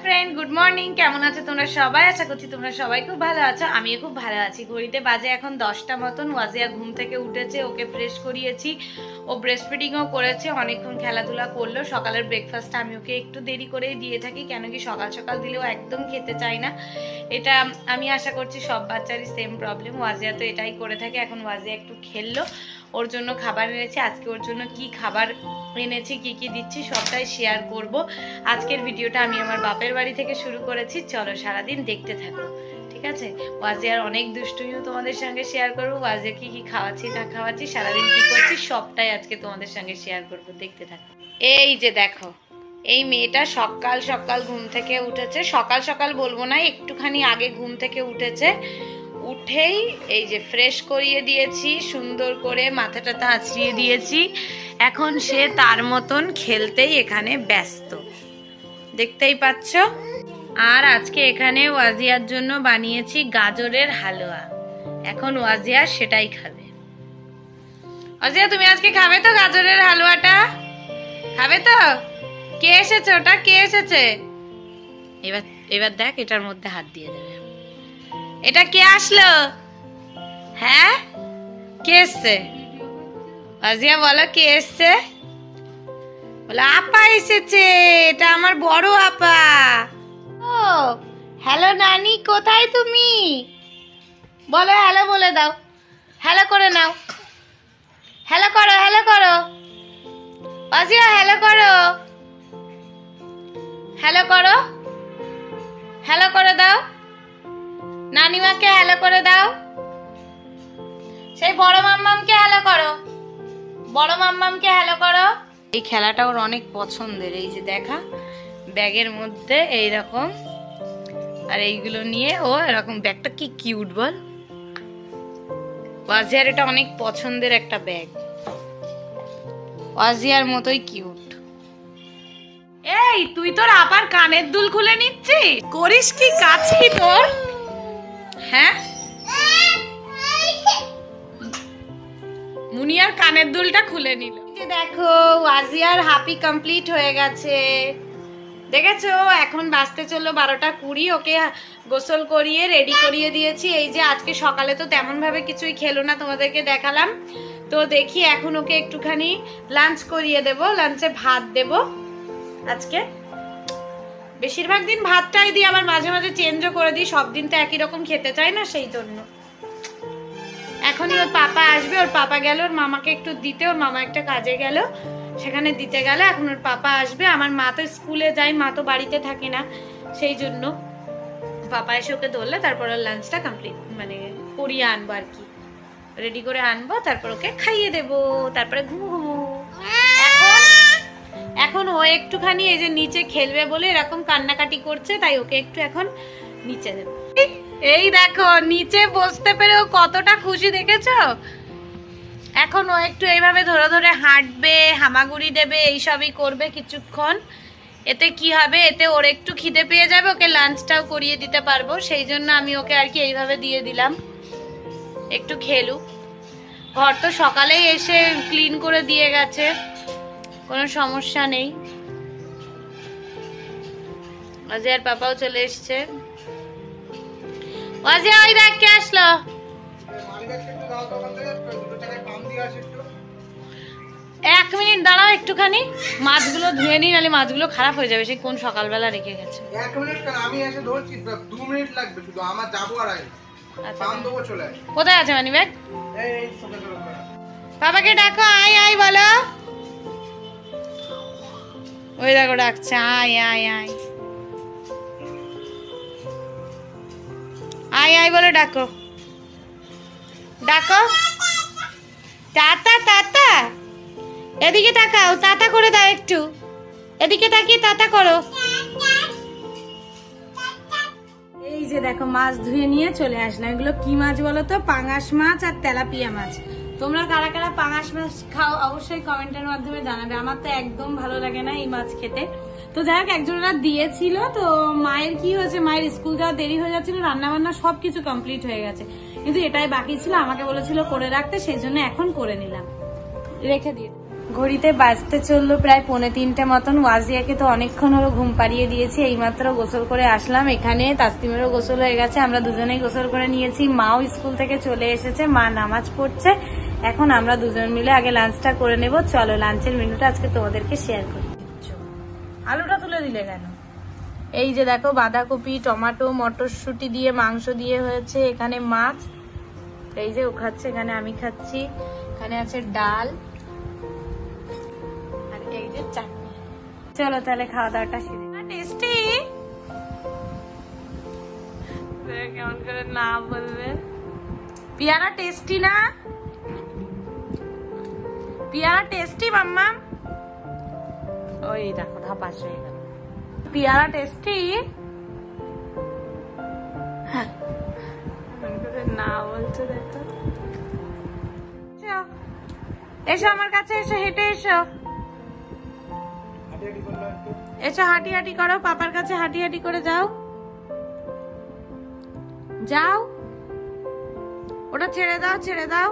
Friend, good morning. কেমন আছো তোমরা সবাই? আশা করছি তোমরা সবাই খুব ভালো আছো। আমিও খুব ভালো আছি। ঘড়িতে বাজে এখন 10টা মতন। ওয়াজিয়া ঘুম থেকে উঠেছে, ওকে ফ্রেশ করিয়েছি, ও ব্রেস্ট ফিডিংও করেছে, অনেকক্ষণ খেলাধুলা করলো। সকালের ব্রেকফাস্টটা আমি ওকে একটু দেরি করেই দিয়ে থাকি, কেন কি সকাল সকাল দিলেও একদম খেতে চায় না। এটা আমি আশা করছি সব বাচ্চারই সেম প্রবলেম। ওয়াজিয়া তো এটাই করে থাকে। এখন ওয়াজিয়া একটু খেললো, ওর জন্য খাবার এনেছি। আজকে ওর জন্য কি খাবার এনেছি, কি কি দিচ্ছি সবটাই শেয়ার করব। আজকের ভিডিওটা আমি আমার বাপের বাড়ি থেকে শুরু করেছি, চলো সারাদিন দেখতে থাকো, ঠিক আছে? ওয়াজিয়ার অনেক দুষ্টুমিও তোমাদের সঙ্গে শেয়ার করবো। ওয়াজিয়া কি কি খাওয়াচ্ছি না খাওয়াচ্ছি, সারাদিন কি করছি সবটাই আজকে তোমাদের সঙ্গে শেয়ার করবো, দেখতে থাকো। এই যে দেখো, এই মেয়েটা সকাল সকাল ঘুম থেকে উঠেছে। সকাল সকাল বলবো না, একটুখানি আগে ঘুম থেকে উঠেছে। উঠেই এই যে ফ্রেশ করিয়ে দিয়েছি, সুন্দর করে মাথা টাথা আঁচড়িয়ে দিয়েছি। এখন সে তার মতন খেলতেই এখানে ব্যস্ত, দেখতেই পাচ্ছ। আর আজকে এখানে ওয়াজিয়ার জন্য বানিয়েছি গাজরের হালুয়া। এখন ওয়াজিয়া সেটাই খাবে। ওয়াজিয়া, তুমি আজকে খাবে তো গাজরের হালুয়াটা? খাবে তো? কে এসেছে? ওটা কে এসেছে? এবার এবার দেখ, এটার মধ্যে হাত দিয়ে দেবে। এটা কে আসলো? হ্যাঁ, কে এসছে? ওয়াজিয়া বলো, কে এসছে? বলো আপা এসেছে, এটা আমার বড় আপা। ও হ্যালো নানি, কোথায় তুমি? বলো হ্যালো বলে দাও, হ্যালো করে নাও, হ্যালো করো, হ্যালো করো। ওয়াজিয়া হ্যালো করো, হ্যালো করো, হ্যালো করে দাও। নানিমাকে হ্যালো করে দাও। সেই বড় মাম্মামকে হ্যালো করো, বড় মাম্মামকে হ্যালো করো। এই খেলাটা ওর অনেক পছন্দের। এই যে দেখা, ব্যাগের মধ্যে এইরকম, আর এইগুলো নিয়ে ও এরকম। ব্যাগটা কি কিউট বল। ওয়াজিয়ার এটা অনেক পছন্দের একটা ব্যাগ, ওয়াজিয়ার মতোই কিউট। এই তুই তোর আবার কানের দুল খুলে নিচ্ছিস? করিস কি কাজ কি তোর? হ্যাঁ, মুনিয়ার কানের দুলটা খুলে নিল। দেখো, ওয়াজিয়ার হাপি কমপ্লিট হয়ে গেছে, দেখেছো? এখন বাজতে চললো 12:20। ওকে গোসল করিয়ে রেডি করিয়ে দিয়েছি। এই যে আজকে সকালে তো তেমন ভাবে কিছুই খেলো না, তোমাদেরকে দেখালাম। তো দেখি এখন ওকে একটুখানি লাঞ্চ করিয়ে দেব। লাঞ্চে ভাত দেব আজকে। বেশিরভাগ দিন ভাতটাই দিই, আবার মাঝে মাঝে চেঞ্জও করে দিই। সব দিন তো একই রকম খেতে চাই না, সেই জন্য। এখনই ওর পাপা আসবে, ওর পাপা গেল ওর মামাকে একটু দিতে। ওর মামা একটা কাজে গেল, সেখানে দিতে গেল। এখন ওর পাপা আসবে। আমার মা তো স্কুলে যায়, মা তো বাড়িতে থাকে না, সেই জন্য পাপা এসে ওকে ধরলে তারপর ওর লাঞ্চটা কমপ্লিট মানে করিয়ে আনবো আর কি, রেডি করে আনবো। তারপর ওকে খাইয়ে দেবো, তারপরে ঘুমো। এখন ও একটুখানি এই যে নিচে খেলবে বলে এরকম কান্নাকাটি করছে, তাই ওকে একটু এখন নিচে দেবো। এই দেখো, নিচে বসতে পেরে ও কতটা খুশি, দেখেছো? এখন ও একটু এইভাবে ধরে ধরে হাঁটবে, হামাগুড়ি দেবে, এইসবই করবে কিছুক্ষণ। এতে কি হবে, এতে ওর একটু খিদে পেয়ে যাবে, ওকে লাঞ্চটাও করিয়ে দিতে পারবো। সেই জন্য আমি ওকে আর কি এইভাবে দিয়ে দিলাম, একটু খেলুক। ঘর তো সকালেই এসে ক্লিন করে দিয়ে গেছে, কোনো সমস্যা নেই। ওয়াজিয়ার পাপাও চলে এসছে। ওয়াজিয়া, ওই দেখ কে আসলো। এক মিনিট দাঁড়াও একটুখানি, মাছগুলো ধুয়ে নি, নাহলে মাছগুলো খারাপ হয়ে যাবে। সে কোন সকালবেলা রেখে গেছে। এক মিনিট কেন, আমি এসে ধরছি, 2 মিনিট লাগবে শুধু। আমার যাবো আর পাম দেবো, চলে আয়। কোথায় আছে মানি ব্যাগ? এই সোফা চলে। বাবাকে ডাকো, আয় আয় বলো। ওই দেখো ডাকছে, আয় আয় আয় আয় আয় বলে ডাকো, ডাকো। তাতা তাতা, এদিকে তাকাও, তাতা করে দাও একটু, এদিকে তাকিয়ে তাতা করো। এই যে দেখো, মাছ ধুয়ে নিয়ে চলে আসলাম। এগুলো কি মাছ বলো তো? পাঙাশ মাছ আর তেলাপিয়া মাছ। তোমরা কারা কারা পাঙাশ মাছ খাও অবশ্যই কমেন্টের মাধ্যমে জানাবে। আমার তো একদম ভালো লাগে না এই মাছ খেতে। তো যাই হোক, একজনেরা দিয়েছিল। তো মায়ের কি হয়েছে, মায়ের স্কুল যাওয়া দেরি হয়ে যাচ্ছিল, রান্না বান্না সবকিছু কমপ্লিট হয়ে গেছে, কিন্তু এটাই বাকি ছিল। আমাকে বলেছিল করে রাখতে, সেই জন্য এখন করে নিলাম, রেখে দিয়ে। ঘড়িতে বাজতে চললো প্রায় 2:45 মতন। ওয়াজিয়াকে তো অনেকক্ষণ হলো ঘুম পাড়িয়ে দিয়েছি, এইমাত্র গোসল করে আসলাম। এখানে তাসলিমেরও গোসল হয়ে গেছে, আমরা দুজনেই গোসল করে নিয়েছি। মাও স্কুল থেকে চলে এসেছে, মা নামাজ পড়ছে। এখন আমরা দুজন মিলে আগে লাঞ্চটা করে নেব। চলো লাঞ্চের মেনুটা আজকে তোমাদেরকে শেয়ার করি। আলুটা তুলে দিলে কেন? এই যে দেখো বাঁধাকপি, টমেটো, মটরশুঁটি দিয়ে মাংস দিয়ে হয়েছে, এখানে মাছ, এই যে ও খাচ্ছে, এখানে আমি খাচ্ছি, এখানে আছে ডাল, আর এই যে চাটনি। চলো তাহলে খাওয়া দাওয়াটা সেরে। টেস্টি কেমন করে না বলবে? পিয়ারা টেস্টি না? পিয়ারা টেস্টি মাম্মা? ওই দেখো ধাপাস হয়ে গেল। পিয়ারা টেস্টি না বলছে দেখো। এসো আমার কাছে, এসো, হেঁটে এসো, এসো, হাঁটি হাঁটি করো, পাপার কাছে হাঁটি হাঁটি করে যাও, যাও, ওটা ছেড়ে দাও, ছেড়ে দাও।